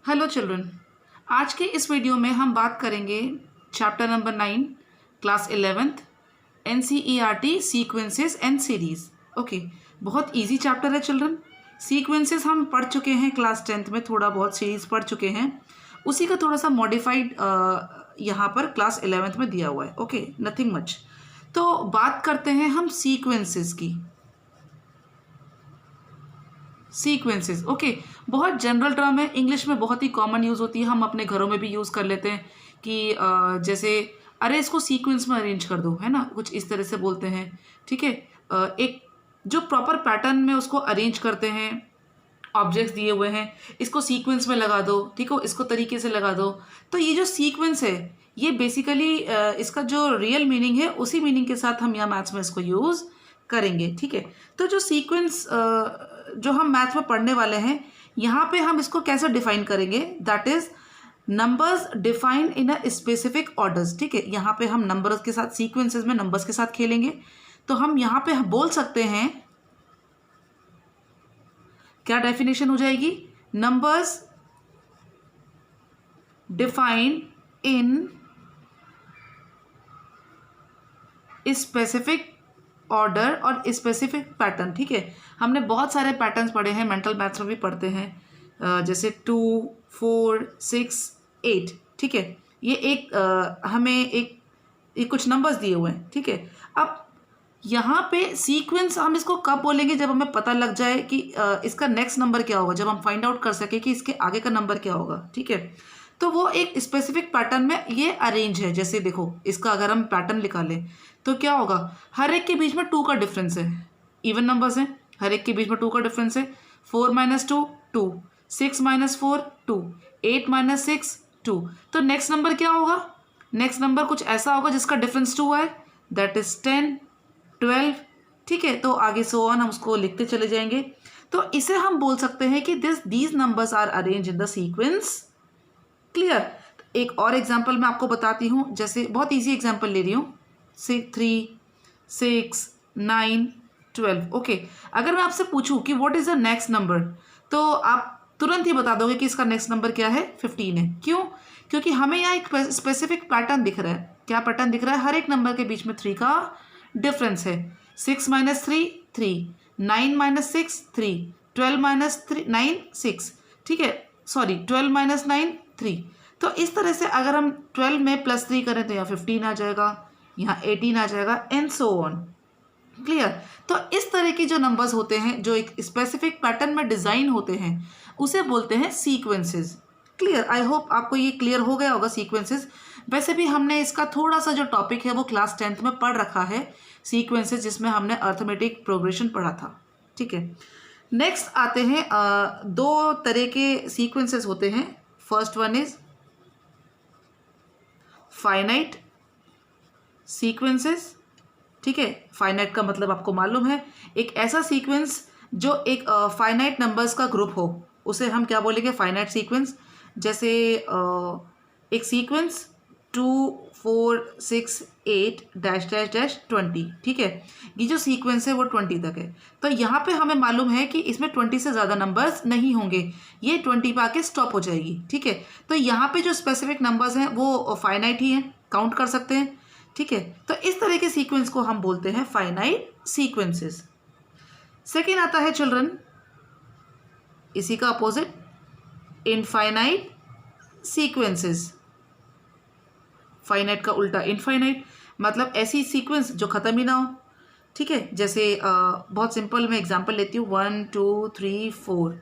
Hello children, आज के इस वीडियो में हम बात करेंगे chapter number 9 class 11th NCERT sequences and series. Okay, बहुत इजी चैप्टर है चिल्ड्रन। सीक्वेंसेस हम पढ़ चुके हैं क्लास 10th में, थोड़ा बहुत सीरीज पढ़ चुके हैं, उसी का थोड़ा सा मॉडिफाइड यहाँ पर क्लास 11th में दिया हुआ है। Okay, nothing much. तो बात करते हैं हम सीक्वेंसेस की। सीक्वेंसेस ओके, बहुत जनरल टर्म है, इंग्लिश में बहुत ही कॉमन यूज़ होती है, हम अपने घरों में भी यूज़ कर लेते हैं कि जैसे अरे इसको सीक्वेंस में अरेंज कर दो, है ना, कुछ इस तरह से बोलते हैं। ठीक है, एक जो प्रॉपर पैटर्न में उसको अरेंज करते हैं, ऑब्जेक्ट्स दिए हुए हैं, इसको सीक्वेंस में लगा दो, ठीक हो, इसको तरीके से लगा दो। तो ये जो सीक्वेंस है ये बेसिकली इसका जो रियल मीनिंग है उसी मीनिंग के साथ हम यहाँ मैथ्स में इसको यूज़ करेंगे। ठीक है, तो जो सीक्वेंस जो हम मैथ्स में पढ़ने वाले हैं, यहाँ पे हम इसको कैसे डिफाइन करेंगे, that is numbers define in a specific orders. ठीक है, यहाँ पे हम नंबर्स के साथ, सीक्वेंसेस में नंबर्स के साथ खेलेंगे। तो हम यहाँ पे बोल सकते हैं, क्या डेफिनेशन हो जाएगी, numbers define in specific order और स्पेसिफिक पैटर्न। ठीक है, हमने बहुत सारे पैटर्न्स पढ़े हैं, मेंटल मैथ्स में भी पढ़ते हैं, जैसे 2, 4, 6, 8। ठीक है, ये हमें एक कुछ नंबर्स दिए हुए हैं। ठीक है, अब यहाँ पे सीक्वेंस हम इसको कब बोलेंगे, जब हमें पता लग जाए कि इसका नेक्स्ट नंबर क्या होगा, जब हम फाइंड आउट कर सके कि इसके आगे का नंबर क्या होगा। ठीक है, तो वो एक स्पेसिफिक पैटर्न में ये अरेंज है। जैसे देखो, इसका अगर हम पैटर्न निकालें तो क्या होगा, हर एक के बीच में 2 का डिफरेंस है, इवन नंबर्स हैं, हर एक के बीच में 2 का डिफरेंस है। 4 - 2 2, 6 - 4 2, 8 - 6 2। तो नेक्स्ट नंबर क्या होगा, नेक्स्ट नंबर कुछ ऐसा होगा जिसका डिफरेंस 2 है, दैट इज 10, 12। ठीक है, तो आगे सो ऑन हम उसको लिखते चले जाएंगे। तो इसे हम बोल सकते हैं कि these numbers are arrange in the sequence. Clear. एक और एग्जाम्पल मैं आपको बताती हूँ, जैसे बहुत ईजी एग्जाम्पल ले रही हूँ, 3, 6, 9, 12। ओके, अगर मैं आपसे पूछूं कि what is the next number, तो आप तुरंत ही बता दोगे कि इसका नेक्स्ट नंबर क्या है, 15 है। क्यों? क्योंकि हमें यहाँ एक स्पेसिफिक पैटर्न दिख रहा है। क्या पैटर्न दिख रहा है, हर एक नंबर के बीच में 3 का डिफरेंस है। 6 - 3 3, 9 - 6 3, 12 - 9 6। ठीक है, सॉरी, 12 - 9 3। तो इस तरह से अगर हम 12 में +3 करें तो यहाँ 15 आ जाएगा, यहाँ 18 आ जाएगा, एंड सो ऑन। क्लियर। तो इस तरह के जो नंबर्स होते हैं, जो एक स्पेसिफिक पैटर्न में डिज़ाइन होते हैं, उसे बोलते हैं सीक्वेंसेस। क्लियर, आई होप आपको ये क्लियर हो गया होगा सीक्वेंसेस। वैसे भी हमने इसका थोड़ा सा जो टॉपिक है वो क्लास 10th में पढ़ रखा है, सीक्वेंसेस, जिसमें हमने अर्थमेटिक प्रोग्रेशन पढ़ा था। ठीक है, नेक्स्ट आते हैं, 2 तरह के सीक्वेंसेस होते हैं। First one is finite sequences. ठीक है, फाइनाइट का मतलब आपको मालूम है, एक ऐसा सीक्वेंस जो एक फाइनाइट नंबर्स का ग्रुप हो, उसे हम क्या बोलेंगे, फाइनाइट सीक्वेंस। जैसे एक सीक्वेंस 2, 4, 6, 8 -20। ठीक है, ये जो सीक्वेंस है वो 20 तक है। तो यहाँ पे हमें मालूम है कि इसमें 20 से ज़्यादा नंबर्स नहीं होंगे, ये 20 पे आके स्टॉप हो जाएगी। ठीक है, तो यहाँ पे जो स्पेसिफिक नंबर्स हैं वो फाइनाइट ही हैं, काउंट कर सकते हैं। ठीक है, तो इस तरह के सीक्वेंस को हम बोलते हैं फाइनाइट सीक्वेंसेस। सेकेंड आता है चिल्ड्रन, इसी का अपोजिट, इनफाइनाइट सीक्वेंसेस। फाइनाइट का उल्टा इनफाइनाइट, मतलब ऐसी सीक्वेंस जो ख़त्म ही ना हो। ठीक है, जैसे बहुत सिंपल मैं एग्जांपल लेती हूँ, 1 2 3 4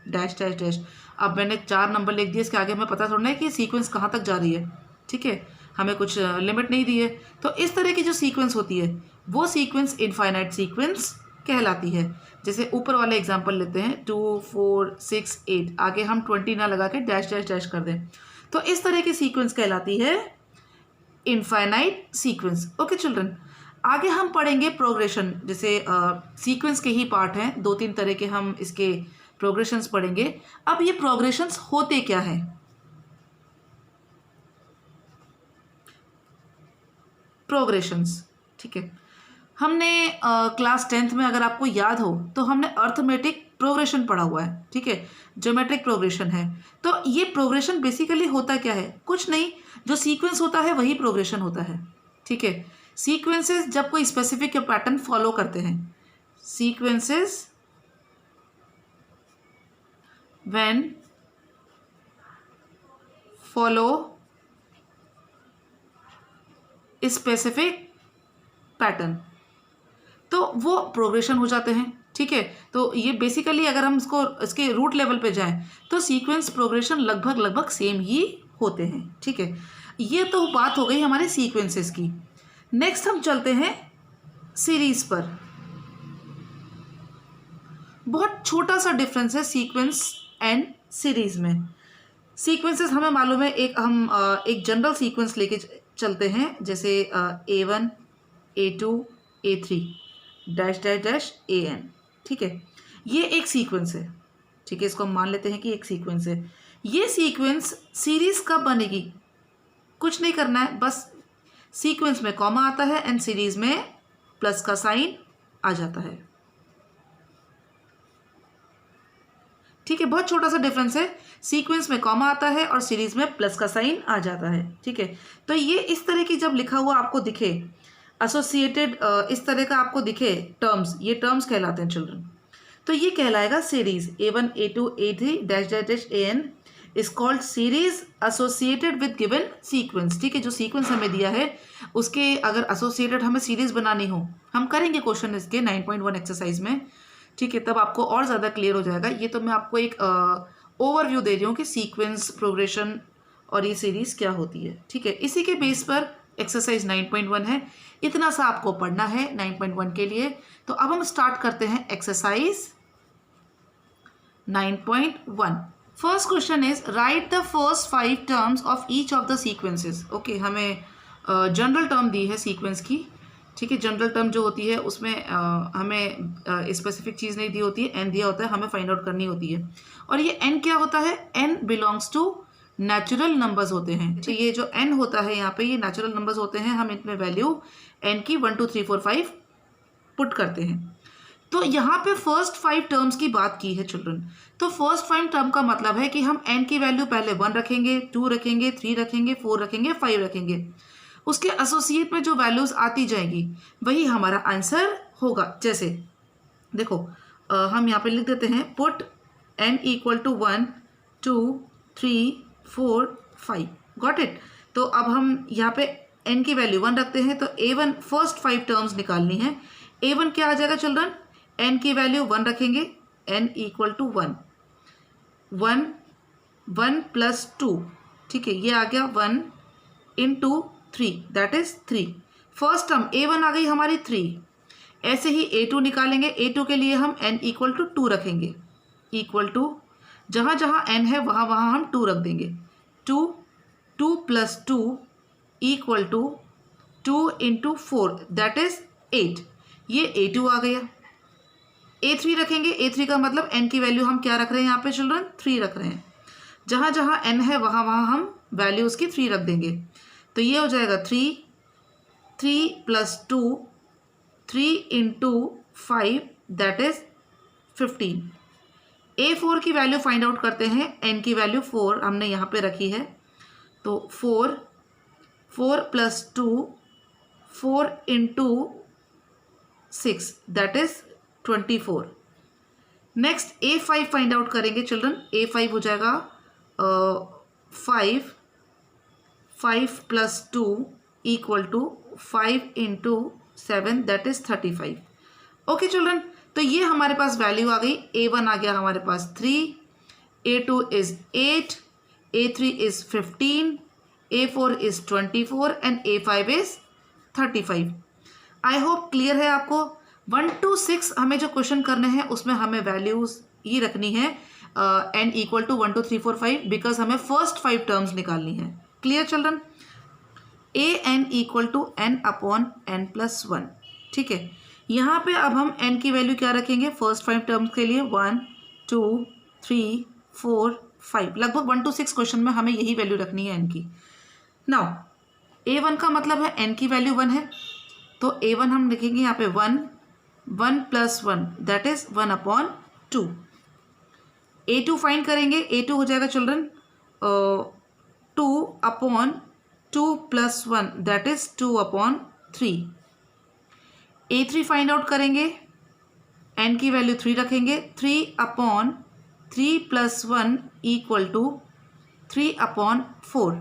-। अब मैंने 4 नंबर लिख दिए, इसके आगे हमें पता थोड़ा है कि सीक्वेंस कहाँ तक जा रही है। ठीक है, हमें कुछ लिमिट नहीं दी है। तो इस तरह की जो सीक्वेंस होती है वो सीक्वेंस इनफाइनाइट सीक्वेंस कहलाती है। जैसे ऊपर वाले एग्जांपल लेते हैं, 2 4 6 8, आगे हम 20 ना लगा के डैश कर दें, तो इस तरह की सीक्वेंस कहलाती है इनफाइनाइट सीक्वेंस। ओके चिल्ड्रन, आगे हम पढ़ेंगे प्रोग्रेशन। जैसे सीक्वेंस के ही पार्ट हैं, 2-3 तरह के हम इसके प्रोग्रेशंस पढ़ेंगे। अब ये प्रोग्रेशंस होते क्या हैं, प्रोग्रेशंस। ठीक है, हमने क्लास 10th में, अगर आपको याद हो, तो हमने अर्थमेटिक प्रोग्रेशन पड़ा हुआ है, ठीक है, ज्योमेट्रिक प्रोग्रेशन है। तो ये प्रोग्रेशन बेसिकली होता क्या है, कुछ नहीं, जो सीक्वेंस होता है वही प्रोग्रेशन होता है, ठीक है। सीक्वेंसेस जब कोई स्पेसिफिक पैटर्न फॉलो करते हैं, sequences when follow specific pattern, तो वो प्रोग्रेशन हो जाते हैं, ठीक है। तो ये बेसिकली अगर हम इसके रूट लेवल पे जाएं तो सीक्वेंस प्रोग्रेशन लगभग सेम ही होते हैं, ठीक है। ये तो बात हो गई हमारे सीक्वेंसेस की। नेक्स्ट हम चलते हैं सीरीज पर। बहुत छोटा सा डिफरेंस है सीक्वेंस एंड सीरीज में। सीक्वेंसेस हमें मालूम है, एक जनरल सीक्वेंस लेके चलते हैं, जैसे A1 A2 A3 dash dash dash AN, ठीक है। ये एक सीक्वेंस है, ठीक है, इसको हम मान लेते हैं कि एक सीक्वेंस है। ये सीक्वेंस सीरीज कब बनेगी, कुछ नहीं करना है, बस सीक्वेंस में कॉमा आता है एंड सीरीज में प्लस का साइन आ जाता है, ठीक है। बहुत छोटा सा डिफरेंस है, सीक्वेंस में कॉमा आता है और सीरीज में प्लस का साइन आ जाता है, ठीक है। तो ये इस तरह की जब लिखा हुआ आपको दिखे, एसोसिएटेड इस तरह का आपको दिखे टर्म्स, ये टर्म्स कहलाते हैं चिल्ड्रन। तो ये कहलाएगा series. A1 A2 A3 dash dash dash AN is called series associated with given sequence, ठीक है। जो सीक्वेंस हमें दिया है उसके अगर एसोसिएटेड हमें सीरीज बनानी हो, हम करेंगे क्वेश्चन इसके 9.1 एक्सरसाइज में, ठीक है, तब आपको और ज़्यादा क्लियर हो जाएगा। ये तो मैं आपको एक ओवरव्यू दे रही हूँ कि सीक्वेंस, प्रोग्रेशन और ये सीरीज़ क्या होती है, ठीक है। इसी के बेस पर एक्सरसाइज 9.1 है, इतना सा आपको पढ़ना है 9.1 के लिए। तो अब हम स्टार्ट करते हैं exercise 9.1। First question is right the first 5 terms of each of the sequences. Okay, हमें जनरल टर्म दी है सीक्वेंस की, ठीक है। जनरल टर्म जो होती है उसमें हमें स्पेसिफिक चीज़ नहीं दी होती है, एन दिया होता है, हमें फाइंड आउट करनी होती है। और ये एन क्या होता है, N belongs to natural numbers होते हैं। तो ये जो एन होता है यहाँ पे, ये नेचुरल नंबर्स होते हैं। हम इनमें वैल्यू एन की 1 2 3 4 5 पुट करते हैं। तो यहाँ पे फर्स्ट 5 टर्म्स की बात की है चिल्ड्रन। तो फर्स्ट 5 टर्म का मतलब है कि हम एन की वैल्यू पहले 1 रखेंगे, 2 रखेंगे, 3 रखेंगे, 4 रखेंगे, 5 रखेंगे। उसके एसोसिएट में जो वैल्यूज आती जाएगी वही हमारा आंसर होगा। जैसे देखो, हम यहाँ पे लिख देते हैं put n equal to 1 2 3 4 5, got it. तो अब हम यहाँ पे n की वैल्यू 1 रखते हैं, तो A1 फर्स्ट 5 टर्म्स निकालनी है। A1 क्या आ जाएगा चिल्ड्रन, n की वैल्यू 1 रखेंगे, n इक्वल टू 1 1 1 प्लस 2, ठीक है, ये आ गया 1 into 3 that is 3। First term A1 आ गई हमारी 3। ऐसे ही A2 निकालेंगे, A2 के लिए हम n इक्वल टू 2 रखेंगे, इक्वल टू जहाँ जहाँ n है वहाँ वहाँ हम 2 रख देंगे। 2 plus 2 equal to 2 into 4 that is 8। ये A2 आ गया। A3 रखेंगे, A3 का मतलब n की वैल्यू हम क्या रख रहे हैं यहाँ पे चिल्ड्रन, 3 रख रहे हैं। जहाँ जहाँ n है वहाँ वहाँ हम वैल्यू उसकी 3 रख देंगे। तो ये हो जाएगा 3 plus 2 3 into 5 that is 15। A4 की वैल्यू फाइंड आउट करते हैं, n की वैल्यू 4 हमने यहाँ पे रखी है, तो 4 plus 2 4 into 6 that is 24। Next A5 find out करेंगे चिल्ड्रन। A5 हो जाएगा 5 plus 2 equal to 5 into 7 that is 35। Okay children, तो ये हमारे पास वैल्यू आ गई। A1 आ गया हमारे पास 3, A2 is 8, A3 is 15, A4 is 24 and A5 is 35। I hope clear है आपको। 1 to 6 हमें जो क्वेश्चन करने हैं उसमें हमें वैल्यूज ही रखनी है n इक्वल टू 1 2 3 4 5, बिकॉज हमें फर्स्ट 5 टर्म्स निकालनी है। Clear children. an equal to n upon n plus 1, ठीक है। यहाँ पे अब हम n की वैल्यू क्या रखेंगे फर्स्ट 5 टर्म्स के लिए, 1 2 3 4 5। लगभग 1 to 6 क्वेश्चन में हमें यही वैल्यू रखनी है n की। नाउ A1 का मतलब है n की वैल्यू 1 है, तो A1 हम लिखेंगे यहाँ पे 1 plus 1 that is 1 upon 2। A2 find करेंगे, A2 हो जाएगा children 2/2 + 1 that is 2/3। A3 find out करेंगे, n की वैल्यू 3 रखेंगे, 3/3 + 1 = 3/4।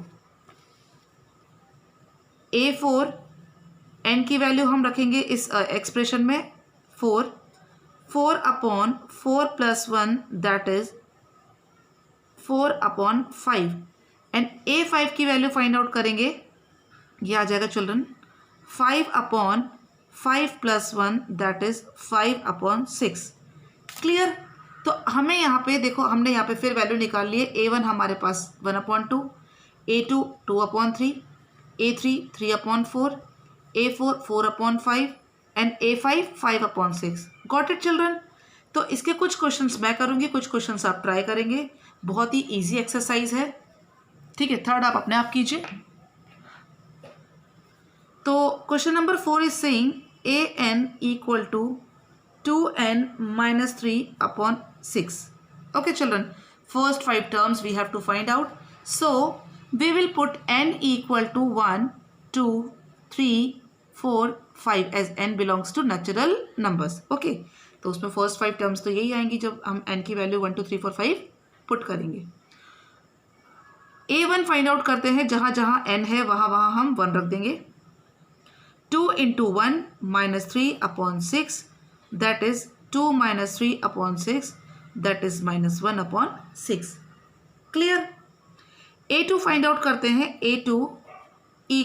A4 n की वैल्यू हम रखेंगे इस एक्सप्रेशन में 4, 4/4 + 1 दैट इज 4/5। एंड A5 की वैल्यू फाइंड आउट करेंगे, ये आ जाएगा चिल्ड्रन 5/5 + 1 दैट इज 5/6। क्लियर। तो हमें यहाँ पे देखो, हमने यहाँ पे फिर वैल्यू निकाल ली है। A1 हमारे पास 1/2, A2 2/3, A3 3/4, A4 4/5 and A5 5/6। Got it children. तो इसके कुछ क्वेश्चंस मैं करूँगी, कुछ क्वेश्चंस आप ट्राई करेंगे। बहुत ही इजी एक्सरसाइज है, ठीक है। थर्ड आप अपने आप कीजिए। तो question number 4 is saying an = 2n - 3/6. Okay children, first 5 terms we have to find out. So we will put n = 1, 2, 3, 4, 5 as n belongs to natural numbers. Okay, तो उसमें फर्स्ट 5 टर्म्स तो यही आएंगी जब हम n की वैल्यू 1, 2, 3, 4, 5 पुट करेंगे। A1 find out करते हैं, जहाँ जहाँ n है वहाँ वहाँ हम 1 रख देंगे। 2 × 1 - 3/6 that is 2 - 3/6 that is -1/6। Clear. A2 find out करते हैं, A2 =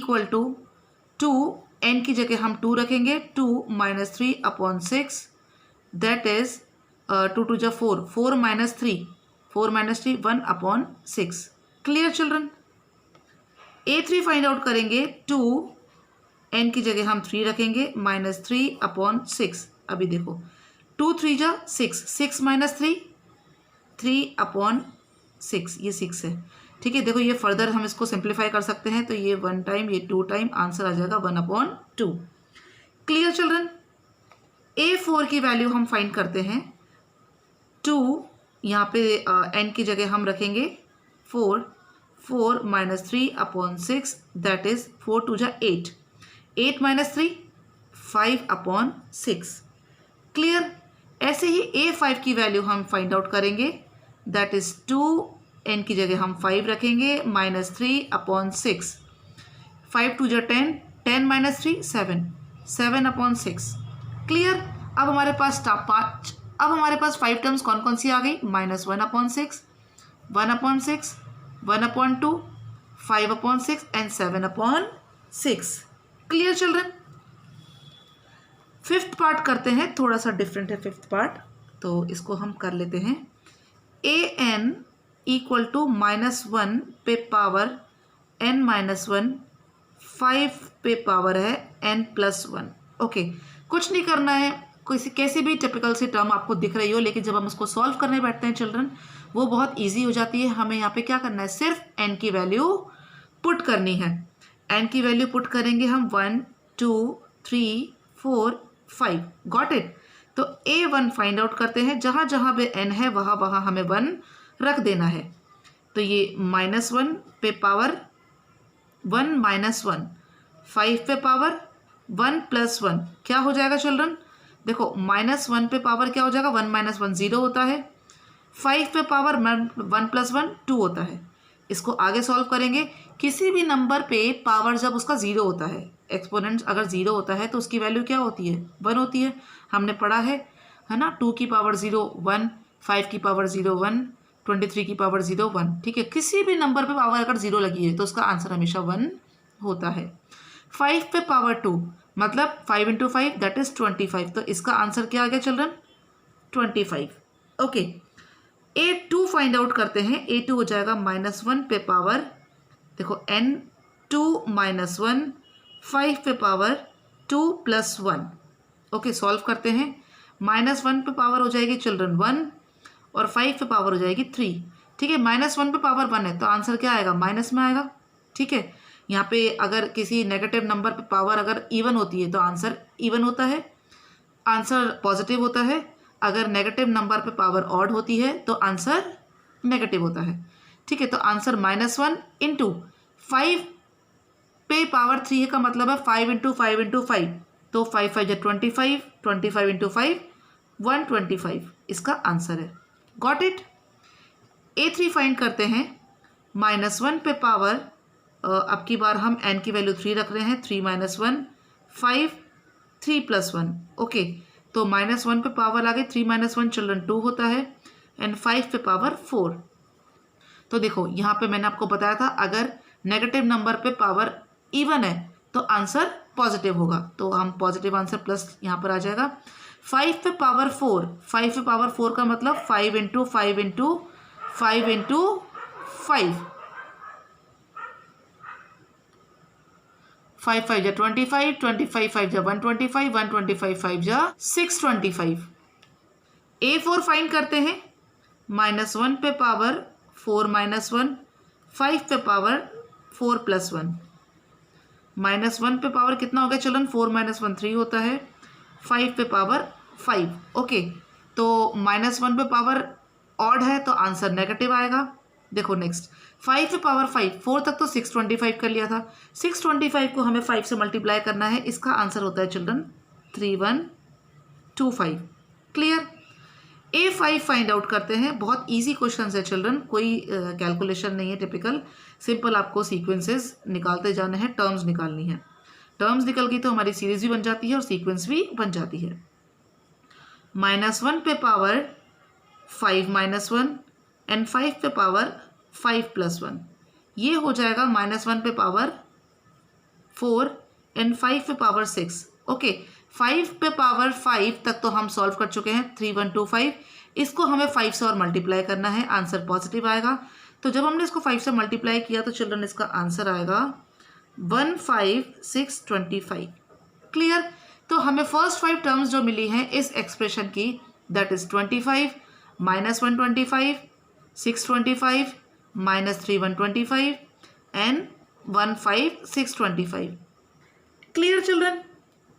2, n की जगह हम 2 रखेंगे, 2 - 3/6 that is 2 2 जा 4, 4 - 3, 4 - 3 1/6। Clear children. A3 find out करेंगे, 2 n की जगह हम 3 रखेंगे, -3/6। अभी देखो 2 3 जा 6, 6 - 3 3/6, ये 6 है, ठीक है। देखो ये फर्दर हम इसको सिंप्लीफाई कर सकते हैं, तो ये 1 टाइम, ये 2 टाइम, आंसर आ जाएगा 1/2। Clear children. A4 की वैल्यू हम फाइंड करते हैं, 2 यहाँ पे n की जगह हम रखेंगे 4, 4 - 3/6 दैट इज 4 2 जा 8, 8 - 3 5/6। क्लियर। ऐसे ही A5 की वैल्यू हम फाइंड आउट करेंगे, दैट इज 2 n की जगह हम 5 रखेंगे, -3/6, 5 2 जा 10, 10 - 3 7, 7/6। क्लियर। अब हमारे पास 5 टर्म्स कौन कौन सी आ गई, -1/6, 1/6, 1/2, 5/6 and 7/6। Clear children. Fifth part करते हैं, थोड़ा सा डिफरेंट है फिफ्थ पार्ट, तो इसको हम कर लेते हैं। an = -1 पे पावर n - 1, 5 पे पावर है n + 1। ओके, कुछ नहीं करना है, कैसी भी टिपिकल सी टर्म आपको दिख रही हो, लेकिन जब हम उसको सॉल्व करने बैठते हैं चिल्ड्रन, वो बहुत ईजी हो जाती है। हमें यहाँ पे क्या करना है, सिर्फ n की वैल्यू पुट करनी है। n की वैल्यू पुट करेंगे हम 1 2 3 4 5। Got it. तो A1 फाइंड आउट करते हैं, जहाँ जहाँ पे n है वहाँ वहाँ हमें 1 रख देना है। तो ये -1 पे पावर 1 - 1, 5 पे पावर 1 + 1 क्या हो जाएगा चिल्ड्रन, देखो -1 पे पावर क्या हो जाएगा, 1 - 1 0 होता है, 5 पे पावर 1 + 1 2 होता है। इसको आगे सॉल्व करेंगे। किसी भी नंबर पे पावर जब उसका 0 होता है, एक्सपोनेंट अगर 0 होता है तो उसकी वैल्यू क्या होती है, 1 होती है। हमने पढ़ा है ना, 2 की पावर 0 1, 5 की पावर 0 1, 23 की पावर 0 1, ठीक है। किसी भी नंबर पे पावर अगर 0 लगी है तो उसका आंसर हमेशा 1 होता है। 5 पे पावर 2 मतलब 5 × 5 दैट इज 25, तो इसका आंसर क्या आ गया children, 25। Okay, A2 find out करते हैं। A2 हो जाएगा -1 पे पावर, देखो n 2 - 1, 5 पे पावर 2 + 1। ओके, सॉल्व करते हैं। -1 पे पावर हो जाएगी चिल्ड्रन 1 और 5 पे पावर हो जाएगी 3, ठीक है। -1 पे पावर 1 है तो आंसर क्या आएगा, माइनस में आएगा, ठीक है। यहाँ पे अगर किसी नेगेटिव नंबर पे पावर अगर इवन होती है तो आंसर इवन होता है, आंसर पॉजिटिव होता है। अगर नेगेटिव नंबर पे पावर ऑड होती है तो आंसर नेगेटिव होता है, ठीक है। तो आंसर -1 इंटू 5 पे पावर 3 का मतलब है 5 इंटू 5 इंटू 5, तो 5 5 25, 25 इंटू 5 125 इसका आंसर है। Got it. A3 फाइंड करते हैं। -1 पे पावर अब की बार हम n की वैल्यू 3 रख रहे हैं, 3 - 1 5 3 + 1, ओके। तो -1 पे पावर आ गई, 3 - 1 चिल्ड्रन 2 होता है, एंड 5 पे पावर 4। तो देखो यहाँ पे मैंने आपको बताया था अगर नेगेटिव नंबर पे पावर इवन है तो आंसर पॉजिटिव होगा, तो हम पॉजिटिव आंसर प्लस यहाँ पर आ जाएगा। 5 पे पावर 4, 5 पे पावर 4 का मतलब 5 इंटू 5 इंटू 5 इंटू 5, 5 5 जा 25, 25 5 जा 125, 125 5 जा 625। A4 फाइंड करते हैं। -1 पे पावर 4 - 1, 5 पे पावर 4 + 1। -1 पे पावर कितना हो गया चिल्ड्रन, 4 - 1 3 होता है, 5 पे पावर 5, ओके। तो -1 पे पावर ऑड है तो आंसर नेगेटिव आएगा। देखो नेक्स्ट 5 पे पावर 5, 4 तक तो 625 कर लिया था, 625 को हमें 5 से मल्टीप्लाई करना है, इसका आंसर होता है children 3125। Clear. A5 find out करते हैं। बहुत इजी क्वेश्चन है चिल्ड्रन, कोई कैलकुलेशन नहीं है, टिपिकल सिंपल आपको सीक्वेंसेस निकालते जाने हैं, टर्म्स निकालनी है। टर्म्स निकल गई तो हमारी सीरीज भी बन जाती है और सीक्वेंस भी बन जाती है। -1 पे पावर 5 - 1 एंड 5 पे पावर 5 + 1, ये हो जाएगा -1 पे पावर 4 एंड 5 पे पावर 6, ओके। 5 पे पावर 5 तक तो हम सॉल्व कर चुके हैं, 3125। इसको हमें 5 से और मल्टीप्लाई करना है, आंसर पॉजिटिव आएगा। तो जब हमने इसको 5 से मल्टीप्लाई किया तो चिल्ड्रन इसका आंसर आएगा 15625। क्लियर। तो हमें फर्स्ट 5 टर्म्स जो मिली हैं इस एक्सप्रेशन की, that is 25 -125, 625 -3125 and 15625। Clear children?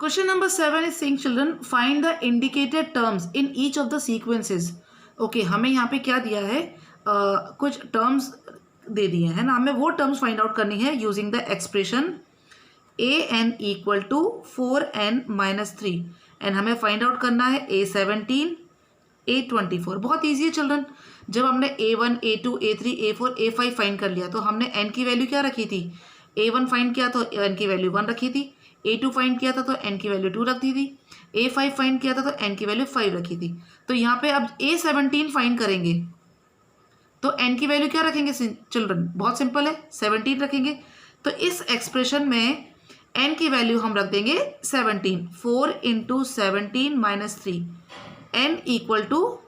Question number 7 is saying children find the indicated terms in each of the sequences. Okay, हमें यहाँ पे क्या दिया है, कुछ टर्म्स दे दिए हैं ना, हमें वो टर्म्स फाइंड आउट करनी है using the expression an = 4n - 3 and हमें फाइंड आउट करना है A17 A24। बहुत ईजी है चिल्ड्रन। जब हमने A1 A2 A3 A4 A5 find कर लिया तो हमने n की वैल्यू क्या रखी थी, A1 फाइंड किया तो n की वैल्यू 1 रखी थी, A2 फाइंड किया था तो n की वैल्यू 2 रखी थी, A5 फाइंड किया था तो n की वैल्यू 5 रखी थी। तो यहाँ पे अब A17 फाइंड करेंगे तो n की वैल्यू क्या रखेंगे चिल्ड्रन, बहुत सिंपल है, 17 रखेंगे। तो इस एक्सप्रेशन में n की वैल्यू हम रख देंगे 17, 4 इंटू 17 - 3 n =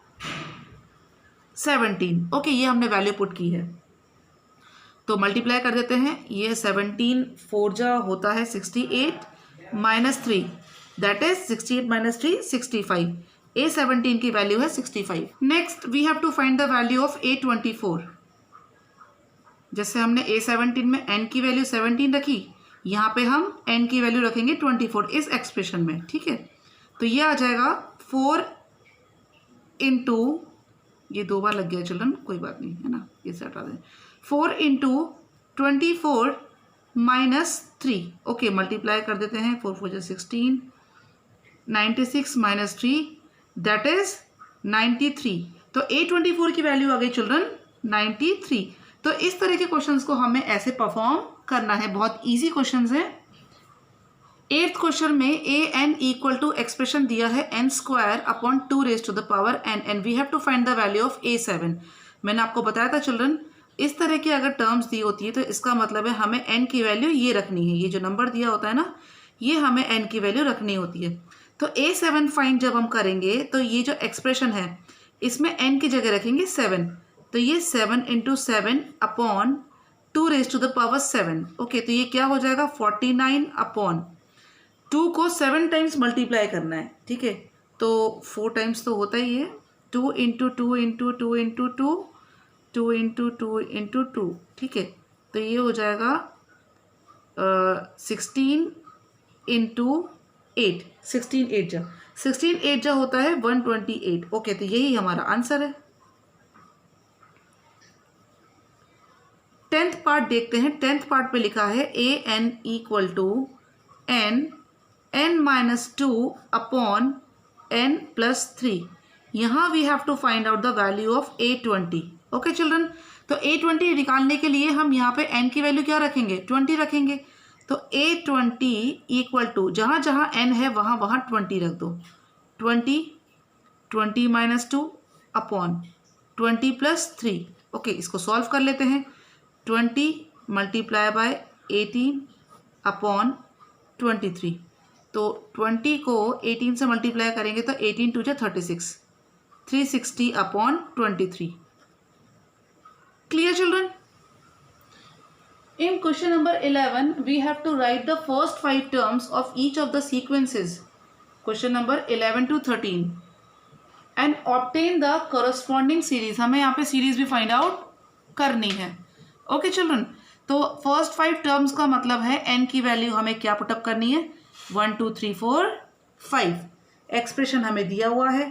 17, ओके। ये हमने वैल्यू पुट की है तो मल्टीप्लाई कर देते हैं। ये 17 4 जा होता है 68 -3, दैट इज 68 - 3 65। A17 की वैल्यू है 65। Next we have to find the value of A24। जैसे हमने A17 में n की वैल्यू 17 रखी, यहाँ पे हम n की वैल्यू रखेंगे 24 इस एक्सप्रेशन में, ठीक है। तो ये आ जाएगा 4 इंटू, ये 2 बार लग गया चिल्ड्रन, कोई बात नहीं है ना, ये से हटा दें, 4 इंटू 24 - 3, ओके। मल्टीप्लाई कर देते हैं, 4 4 16, 96 - 3 दैट इज 93। तो A24 की वैल्यू आ गई चिल्ड्रन 93। तो इस तरह के क्वेश्चंस को हमें ऐसे परफॉर्म करना है, बहुत इजी क्वेश्चंस है। 8th क्वेश्चन में an = एक्सप्रेशन दिया है n² / 2 raised to the power n and we have to find the value of A7। मैंने आपको बताया था चिल्ड्रन, इस तरह की अगर टर्म्स दी होती है तो इसका मतलब है हमें n की वैल्यू ये रखनी है, ये जो नंबर दिया होता है ना, ये हमें n की वैल्यू रखनी होती है। तो A7 फाइंड जब हम करेंगे तो ये जो एक्सप्रेशन है इसमें n की जगह रखेंगे 7, तो ये 7 into 7 / 2 raised to the power 7, okay. तो ये क्या हो जाएगा 49 / 2 को 7 टाइम्स मल्टीप्लाई करना है, ठीक है। तो 4 टाइम्स तो होता ही है, 2 into 2 into 2 into 2 2 into 2 into 2, ठीक है। तो ये हो जाएगा 16 इंटू 8, 16 8 जा 16 8 जो होता है 128। ओके, तो यही हमारा आंसर है। 10th पार्ट देखते हैं। 10th पार्ट पे लिखा है A N equal to n -2 upon n + 3। यहाँ we have to find out the value of A20। Okay children, तो A20 निकालने के लिए हम यहाँ पे n की वैल्यू क्या रखेंगे, 20 रखेंगे। तो A20 इक्वल टू जहाँ जहाँ n है वहाँ वहाँ 20 रख दो। 20 20 - 2 अपॉन 20 + 3। ओके, इसको सॉल्व कर लेते हैं। 20 मल्टीप्लाई बाय 18 अपॉन 23। तो 20 को 18 से मल्टीप्लाई करेंगे तो 18 2 = 36, 360 upon 23। Clear children? In question number 11, we have to write the first 5 terms of each of the sequences. Question number 11 to 13. And obtain the corresponding series. हमें यहाँ पे सीरीज भी find out करनी है। ओके चिल्ड्रन, तो first 5 terms का मतलब है n की वैल्यू हमें क्या पुटअप करनी है, 1 2 3 4 5। एक्सप्रेशन हमें दिया हुआ है,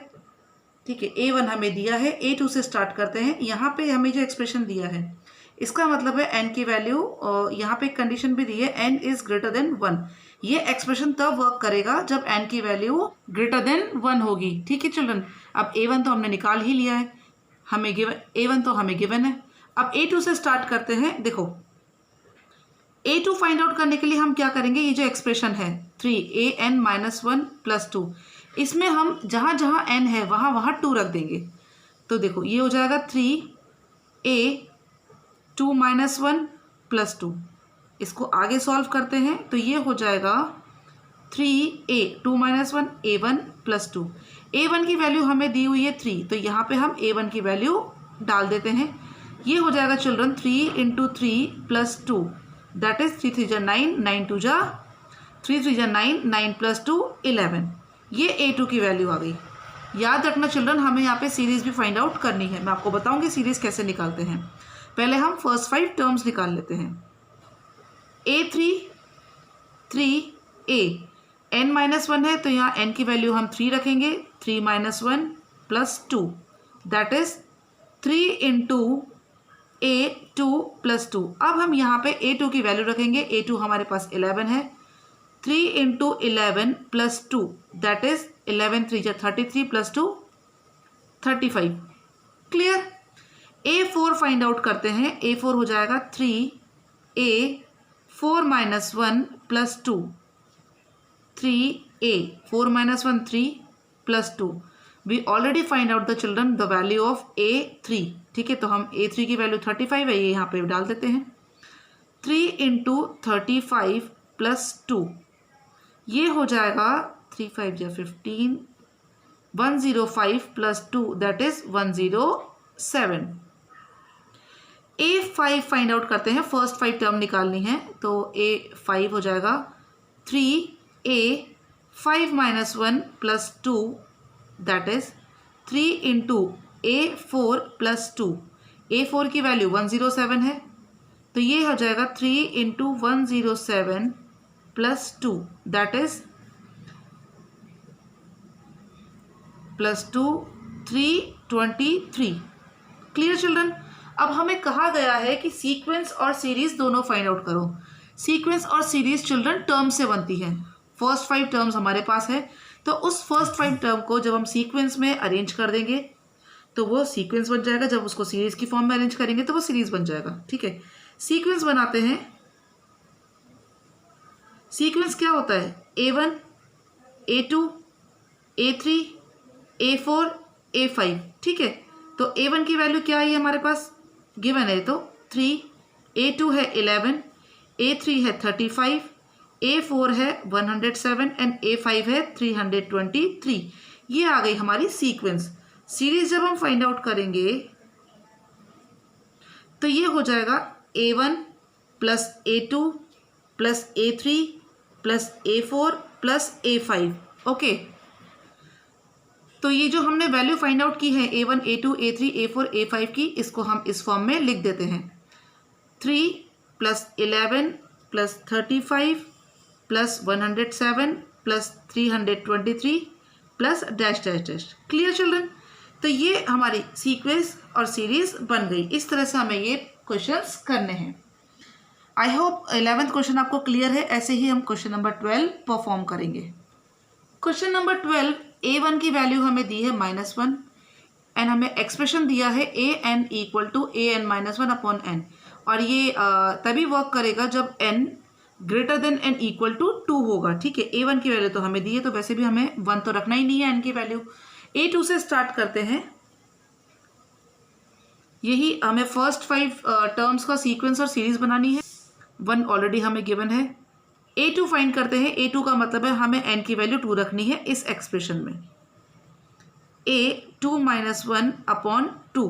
ठीक है। A1 हमें दिया है, A2 से स्टार्ट करते हैं। यहाँ पे हमें जो एक्सप्रेशन दिया है इसका मतलब है n की वैल्यू, यहाँ पे एक कंडीशन भी दी है, n इज ग्रेटर देन 1। ये एक्सप्रेशन तब वर्क करेगा जब n की वैल्यू ग्रेटर देन 1 होगी, ठीक है चिल्ड्रन। अब A1 तो हमने निकाल ही लिया है, हमें गिवन, A1 तो हमें गिवन है। अब A2 से स्टार्ट करते हैं। देखो A2 फाइंड आउट करने के लिए हम क्या करेंगे, ये जो एक्सप्रेशन है 3an - 1 + 2, इसमें हम जहाँ जहाँ n है वहाँ वहाँ 2 रख देंगे। तो देखो ये हो जाएगा 3a 2 - 1 + 2। इसको आगे सॉल्व करते हैं तो ये हो जाएगा 3a 2 - 1 a1 + 2। a1 की वैल्यू हमें दी हुई है 3, तो यहाँ पे हम a1 की वैल्यू डाल देते हैं। ये हो जाएगा चिल्ड्रन 3 × 3 + 2, दैट इज 3 3 = 9, 9 2 = 3 3 = 9, 9 + 2 11। ये A2 की वैल्यू आ गई। याद रखना चिल्ड्रन, हमें यहाँ पे सीरीज भी फाइंड आउट करनी है। मैं आपको बताऊंगी सीरीज कैसे निकालते हैं। पहले हम फर्स्ट 5 टर्म्स निकाल लेते हैं। A3 3a, n - 1 है तो यहाँ n की वैल्यू हम 3 रखेंगे, 3 - 1 + 2, दैट इज 3 × A2 + 2। अब हम यहाँ पे A2 की वैल्यू रखेंगे। A2 हमारे पास 11 है, 3 × 11 + 2, that is 11 3 = 33 + 2 35। Clear? A4 find out करते हैं। A4 हो जाएगा 3a 4 - 1 + 2, 3a 4 - 1 3 + 2। We already find out the children the value of A3, ठीक है। तो हम A3 की वैल्यू 35 है, ये यहाँ पे डाल देते हैं। 3 × 35 + 2, ये हो जाएगा 3 5 = 15, 105 + 2, that is 107। A5 find out करते हैं। फर्स्ट 5 टर्म निकालनी है, तो A5 हो जाएगा 3a 5 - 1 + 2, that is 3 × A4 + 2। A4 की वैल्यू 107 है, तो ये हो जाएगा 3 × 107 + 2, दैट इज +2 323। Clear children? अब हमें कहा गया है कि सीक्वेंस और सीरीज दोनों फाइंड आउट करो। सीक्वेंस और सीरीज चिल्ड्रन टर्म से बनती है। फर्स्ट 5 टर्म्स हमारे पास है, तो उस फर्स्ट 5 टर्म को जब हम सीक्वेंस में अरेंज कर देंगे तो वो सीक्वेंस बन जाएगा। जब उसको सीरीज की फॉर्म में अरेंज करेंगे तो वो सीरीज बन जाएगा, ठीक है। सीक्वेंस बनाते हैं। सीक्वेंस क्या होता है, A1 A2 A3 A4 A5, ठीक है। तो A1 की वैल्यू क्या है हमारे पास, गिवन है, तो 3, A2 है 11, A3 है 35, A4 है 107 एंड A5 है 323। ये आ गई हमारी सीक्वेंस। सीरीज जब हम फाइंड आउट करेंगे तो ये हो जाएगा A1 + A2 + A3 + A4 + A5। Okay, तो ये जो हमने वैल्यू फाइंड आउट की है A1 A2 A3 A4 A5 की, इसको हम इस फॉर्म में लिख देते हैं। 3 + 11 + 35 + 107 + 323 plus dash dash dash. Clear children? तो ये हमारी सीक्वेंस और सीरीज बन गई। इस तरह से हमें ये क्वेश्चंस करने हैं। आई होप 11th क्वेश्चन आपको क्लियर है। ऐसे ही हम क्वेश्चन नंबर 12 परफॉर्म करेंगे। क्वेश्चन नंबर 12, a1 की वैल्यू हमें दी है -1 एंड हमें एक्सप्रेशन दिया है an equal to an -1 upon n, और ये तभी वर्क करेगा जब n greater than n equal to 2 होगा। ठीक है, a1 की वैल्यू तो हमें दी है, तो वैसे भी हमें 1 तो रखना ही नहीं है n की वैल्यू। a2 से स्टार्ट करते हैं। यही हमें फर्स्ट 5 टर्म्स का सीक्वेंस और सीरीज बनानी है। 1 ऑलरेडी हमें गिवन है। a2 फाइंड करते हैं। a2 का मतलब है हमें n की वैल्यू 2 रखनी है इस एक्सप्रेशन में। a2 - 1 अपॉन 2,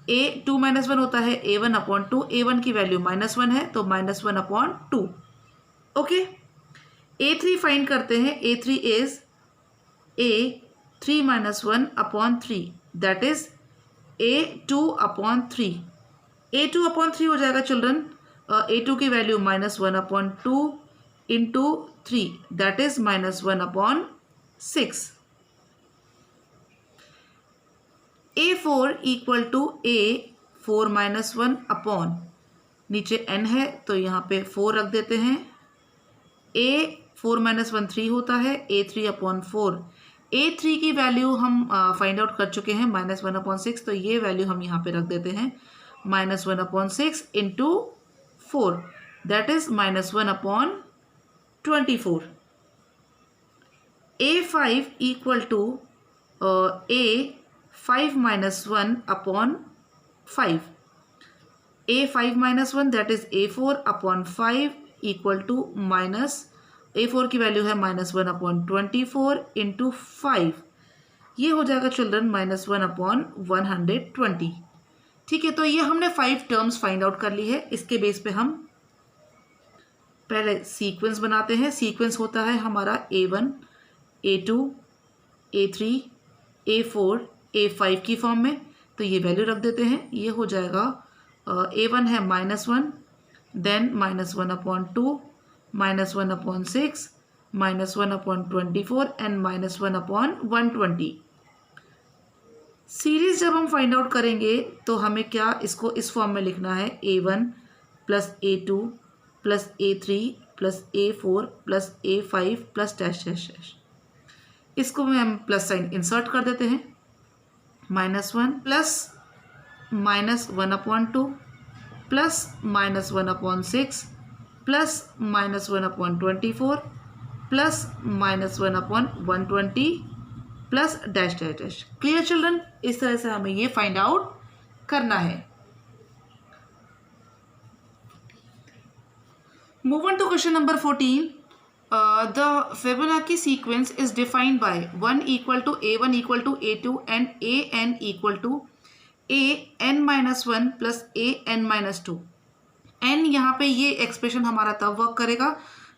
a2 - 1 होता है a1 अपॉन 2। a1 की वैल्यू -1 है तो -1 अपॉन 2। ओके, a3 फाइंड करते हैं। a3 is a3 - 1 upon 3, that is a2 upon 3। a2 upon 3 हो जाएगा चिल्ड्रन। a2 की value -1 upon 2 into 3, that is -1 upon 6। a4 equal to a4 - 1 upon, नीचे n है तो यहाँ पे 4 रख देते हैं। a4 - 1 3 होता है, a3 अपॉन 4। a3 की वैल्यू हम फाइंड आउट कर चुके हैं -1 अपॉन 6, तो ये वैल्यू हम यहाँ पे रख देते हैं -1 upon 6 into 4, that is -1 upon 24। a5 equal to a5 - 1 upon 5। a5 - 1 that is a4 upon 5 equal to a4 की वैल्यू है -1 अपॉन 24 इंटू 5। ये हो जाएगा चिल्ड्रन -1 अपॉन 120। ठीक है, तो ये हमने 5 टर्म्स फाइंड आउट कर ली है। इसके बेस पे हम पहले सीक्वेंस बनाते हैं। सीक्वेंस होता है हमारा a1, a2, a3, a4, a5 की फॉर्म में, तो ये वैल्यू रख देते हैं। ये हो जाएगा a1 है -1, then -1 upon 2, -1 upon 6, -1 upon 24 and -1 upon 120। Series जब हम फाइंड आउट करेंगे तो हमें क्या इसको इस फॉर्म में लिखना है, a1 plus a2 plus a3 plus a4 plus a5 plus dash dash dash. इसको में हम प्लस साइन इंसर्ट कर देते हैं। -1 plus -1 upon 2 plus -1 upon 6 plus -1 upon 24 plus -1 upon 120 plus dash dash dash. Clear children? इस तरह से हमें ये फाइंड आउट करना है। Move on to question number 14। The Fibonacci sequence is defined by 1 equal to a1 equal to a2 and an equal to an-1 plus an-2। n यहाँ पे ये एक्सप्रेशन हमारा तब वर्क करेगा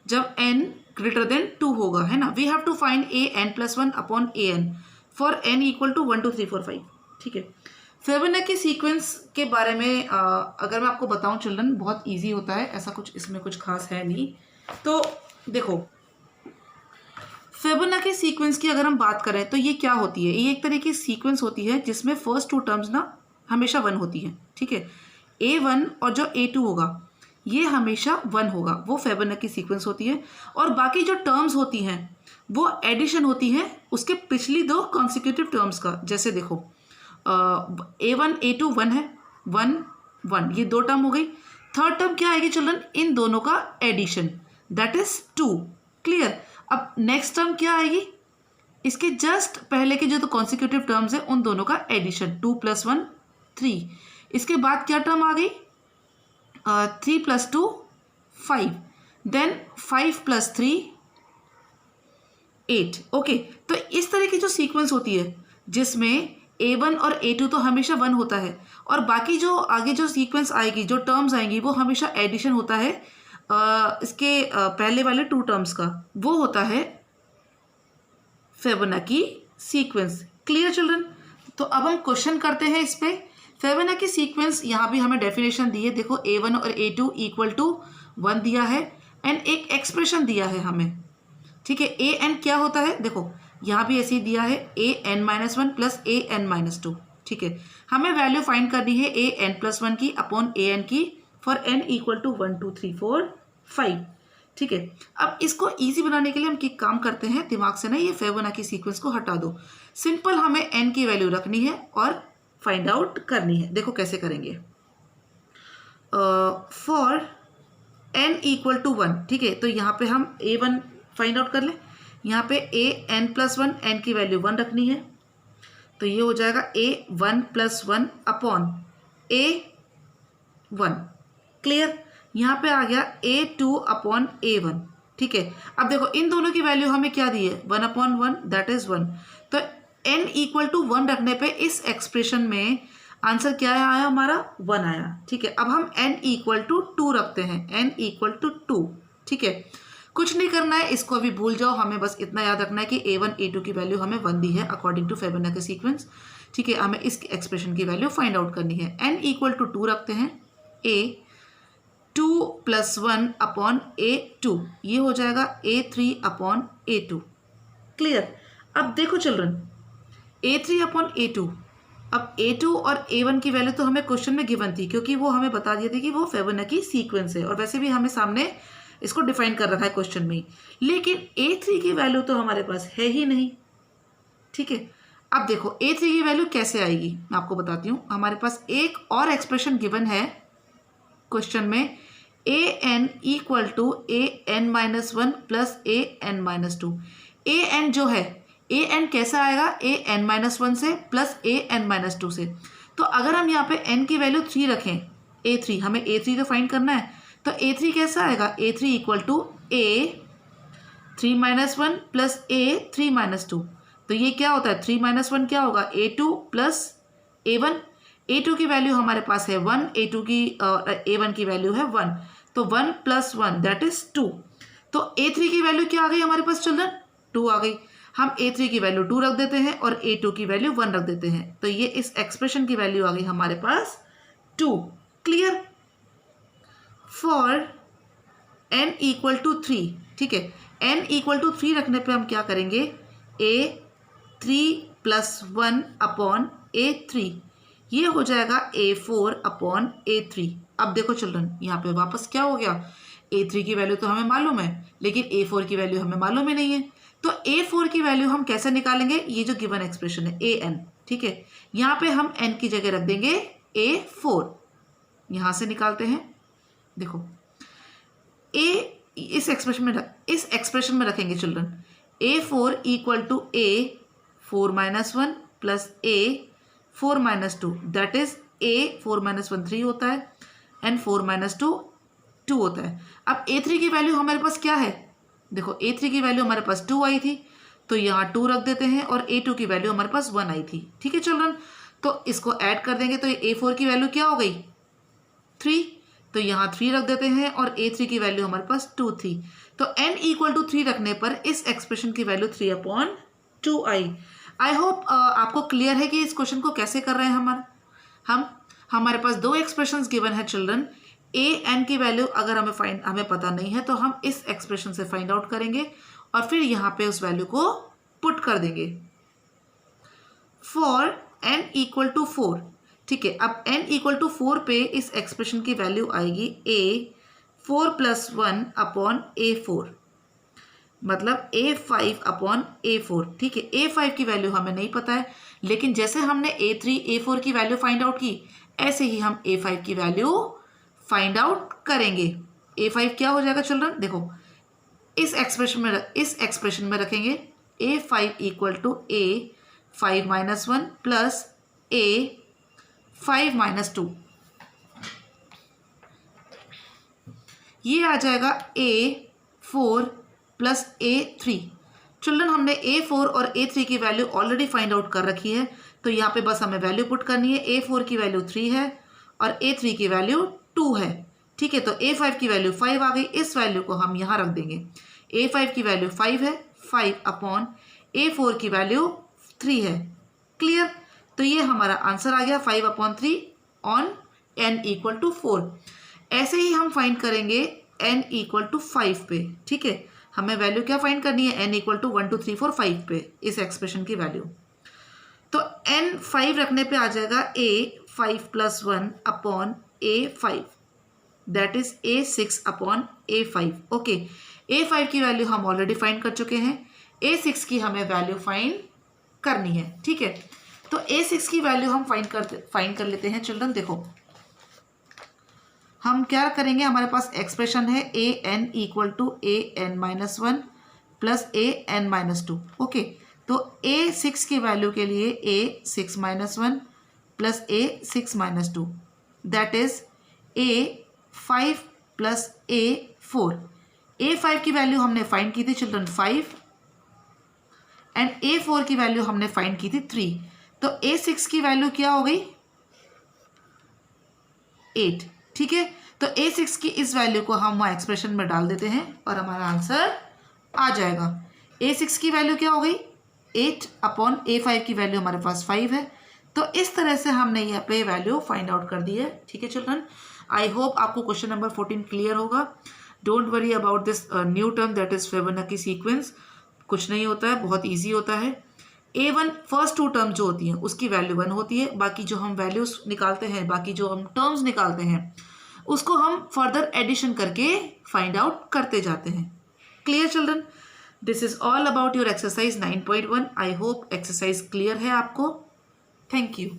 जब n ग्रेटर देन 2 होगा, है ना। We have to find an+1 upon an for n equal to 1 2 3 4 5। ठीक है, फिबोनाची सीक्वेंस के बारे में अगर मैं आपको बताऊं चिल्ड्रन, बहुत इजी होता है, ऐसा कुछ इसमें कुछ खास है नहीं। तो देखो, फिबोनाची सीक्वेंस की अगर हम बात करें तो ये क्या होती है, ये एक तरह की सीक्वेंस होती है जिसमें फर्स्ट 2 टर्म्स ना हमेशा 1 होती है। ठीक है, a1 और जो a2 होगा ये हमेशा 1 होगा, वो फिबोनाची सीक्वेंस होती है। और बाकी जो टर्म्स होती हैं वो एडिशन होती है उसके पिछली 2 कॉन्सिक्यूटिव टर्म्स का। जैसे देखो a1 a2 1 है, 1 1, ये 2 टर्म हो गई। थर्ड टर्म क्या आएगी चिल्ड्रन, इन दोनों का एडिशन, दैट इज 2। क्लियर? अब नेक्स्ट टर्म क्या आएगी, इसके जस्ट पहले के जो तो कॉन्सिक्यूटिव टर्म्स है उन दोनों का एडिशन, 2 + 1 3। इसके बाद क्या टर्म आ गई, 3 + 2 5, देन 5 + 3 8। ओके, तो इस तरह की जो सीक्वेंस होती है जिसमें a1 और a2 तो हमेशा 1 होता है और बाकी जो आगे जो सीक्वेंस आएगी, जो टर्म्स आएंगी, वो हमेशा एडिशन होता है इसके पहले वाले 2 टर्म्स का, वो होता है फिबोनाची सीक्वेंस। Clear children? तो अब हम क्वेश्चन करते हैं इस पे। फिबोनाची सीक्वेंस यहाँ भी हमें डेफिनेशन दी है। देखो, a1 और a2 = 1 दिया है एंड एक एक्सप्रेशन दिया है हमें ठीक है। ए एन क्या होता है, देखो यहाँ भी ऐसे ही दिया है an-1 प्लस an-2, ठीक है। हमें वैल्यू फाइंड करनी है an+1 की अपॉन an की फॉर n इक्वल टू 1 2 3 4 5, ठीक है। अब इसको इजी बनाने के लिए हम एक काम करते हैं, दिमाग से ना ये फिबोनाची सीक्वेंस को हटा दो। सिंपल हमें n की वैल्यू रखनी है और फाइंड आउट करनी है। देखो कैसे करेंगे। फॉर n इक्वल टू 1, ठीक है, तो यहाँ पे हम a1 फाइंड आउट कर लें। यहाँ पे an+1 n की वैल्यू 1 रखनी है, तो ये हो जाएगा a1+1 अपॉन a1। क्लियर। यहाँ पे आ गया a2 अपॉन a1, ठीक है। अब देखो इन दोनों की वैल्यू हमें क्या दी है, 1/1 दैट इज 1। तो n इक्वल टू 1 रखने पे इस एक्सप्रेशन में आंसर क्या आया हमारा, 1 आया, ठीक है। अब हम n इक्वल टू 2 रखते हैं, n इक्वल टू 2, ठीक है। कुछ नहीं करना है, इसको अभी भूल जाओ, हमें बस इतना याद रखना है कि a1 a2 की वैल्यू हमें 1 दी है अकॉर्डिंग टू फिबोनाची सीक्वेंस, ठीक है। हमें इस एक्सप्रेशन की वैल्यू फाइंड आउट करनी है। n इक्वल टू 2 रखते हैं, a2+1 अपॉन a2, ये हो जाएगा a3 अपॉन a2। क्लियर। अब देखो चिल्ड्रन, a3 अपॉन a2, अब a2 और a1 की वैल्यू तो हमें क्वेश्चन में गिवन थी, क्योंकि वो हमें बता दिए थे कि वो फिबोनाची सीक्वेंस है, और वैसे भी हमें सामने इसको डिफाइन कर रखा है क्वेश्चन में। लेकिन a3 की वैल्यू तो हमारे पास है ही नहीं, ठीक है। अब देखो a3 की वैल्यू कैसे आएगी, मैं आपको बताती हूँ। हमारे पास एक और एक्सप्रेशन गिवन है क्वेश्चन में, an equal to an-1 plus an-2। an जो है, an कैसा आएगा, an-1 से प्लस an-2 से। तो अगर हम यहाँ पे n की वैल्यू 3 रखें, a3, हमें a3 तो फाइंड करना है, तो a3 कैसा आएगा, a3 equal to a3-1 plus a3-2। तो ये क्या होता है, 3-1 क्या होगा, a2 प्लस a1। a2 की वैल्यू हमारे पास है 1, a2 की a1 की वैल्यू है 1, तो 1 + 1 दैट इज 2। तो a3 की वैल्यू क्या आ गई हमारे पास चिल्ड्रन, 2 आ गई। हम a3 की वैल्यू 2 रख देते हैं और a2 की वैल्यू 1 रख देते हैं, तो ये इस एक्सप्रेशन की वैल्यू आ गई हमारे पास 2। Clear. For n equal to 3, ठीक है, n इक्वल टू 3 रखने पे हम क्या करेंगे, a3+1 अपॉन a3, ये हो जाएगा a4 अपॉन a3। अब देखो चिल्ड्रन, यहाँ पे वापस क्या हो गया, a3 की वैल्यू तो हमें मालूम है, लेकिन a4 की वैल्यू हमें मालूम ही नहीं है। तो a4 की वैल्यू हम कैसे निकालेंगे, ये जो गिवन एक्सप्रेशन है an, ठीक है, यहाँ पे हम n की जगह रख देंगे a4, यहाँ से निकालते हैं। देखो इस एक्सप्रेशन में रखेंगे children, a4 equal to a4-1 plus a4-2, that is a4-1 3 होता है एंड 4-2 2 होता है। अब a3 की वैल्यू हमारे पास क्या है, देखो a3 की वैल्यू हमारे पास 2 आई थी, तो यहाँ 2 रख देते हैं, और a2 की वैल्यू हमारे पास 1 आई थी, ठीक है चिल्ड्रन। तो इसको ऐड कर देंगे, तो a4 की वैल्यू क्या हो गई, 3, तो यहाँ 3 रख देते हैं, और a3 की वैल्यू हमारे पास 2 थी। तो n इक्वल टू 3 रखने पर इस एक्सप्रेशन की वैल्यू 3/2 आई। आई होप आपको क्लियर है कि इस क्वेश्चन को कैसे कर रहे हैं हमारे पास 2 एक्सप्रेशंस गिवन है चिल्ड्रन। an की वैल्यू अगर हमें पता नहीं है, तो हम इस एक्सप्रेशन से फाइंड आउट करेंगे और फिर यहाँ पे उस वैल्यू को पुट कर देंगे। फॉर n इक्वल टू 4, ठीक है, अब n इक्वल टू 4 पे इस एक्सप्रेशन की वैल्यू आएगी a4+1 अपॉन a4, मतलब a5 अपॉन a4, ठीक है। a5 की वैल्यू हमें नहीं पता है, लेकिन जैसे हमने a3 a4 की वैल्यू फाइंड आउट की, ऐसे ही हम a5 की वैल्यू फाइंड आउट करेंगे। a5 क्या हो जाएगा चिल्ड्रन, देखो इस एक्सप्रेशन में रखेंगे, a5 equal to a5-1 plus a5-2, ये आ जाएगा a4 प्लस a3। चिल्ड्रन हमने a4 और a3 की वैल्यू ऑलरेडी फाइंड आउट कर रखी है, तो यहाँ पे बस हमें वैल्यू पुट करनी है। a4 की वैल्यू 3 है और a3 की वैल्यू 2 है, ठीक है। तो a5 की वैल्यू 5 आ गई, इस वैल्यू को हम यहाँ रख देंगे। a5 की वैल्यू 5 है, 5 अपॉन a4 की वैल्यू 3 है। क्लियर। तो ये हमारा आंसर आ गया 5/3 ऑन n इक्वल टू 4। ऐसे ही हम फाइंड करेंगे n इक्वल टू 5 पे, ठीक है। हमें वैल्यू क्या फाइंड करनी है, n इक्वल टू 1 2 3 4 5 पे इस एक्सप्रेशन की वैल्यू। तो n 5 रखने पे आ जाएगा a 5 + 1 upon a 5, that is a 6 upon a 5। Okay, a 5 की वैल्यू हम ऑलरेडी फाइंड कर चुके हैं, a 6 की हमें वैल्यू फाइंड करनी है। ठीक है, तो a 6 की वैल्यू हम फाइंड कर लेते हैं चिल्ड्रन। देखो हम क्या करेंगे, हमारे पास एक्सप्रेशन है a n equal to a n minus 1 plus a n minus 2। Okay, तो a 6 की वैल्यू के लिए a 6 minus 1 plus a 6 minus 2, that is a 5 plus a 4। a 5 की वैल्यू हमने फाइंड की थी चिल्ड्रन 5 एंड a 4 की वैल्यू हमने फाइंड की थी 3। तो a 6 की वैल्यू क्या हो गई, 8। ठीक है, तो a 6 की इस वैल्यू को हम वहाँ एक्सप्रेशन में डाल देते हैं और हमारा आंसर आ जाएगा। a 6 की वैल्यू क्या हो गई, 8 अपॉन a 5 की वैल्यू हमारे पास 5 है। तो इस तरह से हमने यहाँ पे वैल्यू फाइंड आउट कर दी है। ठीक है चिल्ड्रन, आई होप आपको क्वेश्चन नंबर 14 क्लियर होगा। Don't worry about this new term that is Fibonacci sequence, कुछ नहीं होता है, बहुत ईजी होता है। a1 फर्स्ट 2 टर्म जो होती हैं उसकी वैल्यू 1 होती है, बाकी जो हम वैल्यूज निकालते हैं, बाकी जो हम टर्म्स निकालते हैं उसको हम फर्दर एडिशन करके फाइंड आउट करते जाते हैं। Clear children, this is all about your exercise 9.1। I hope exercise clear है आपको। Thank you.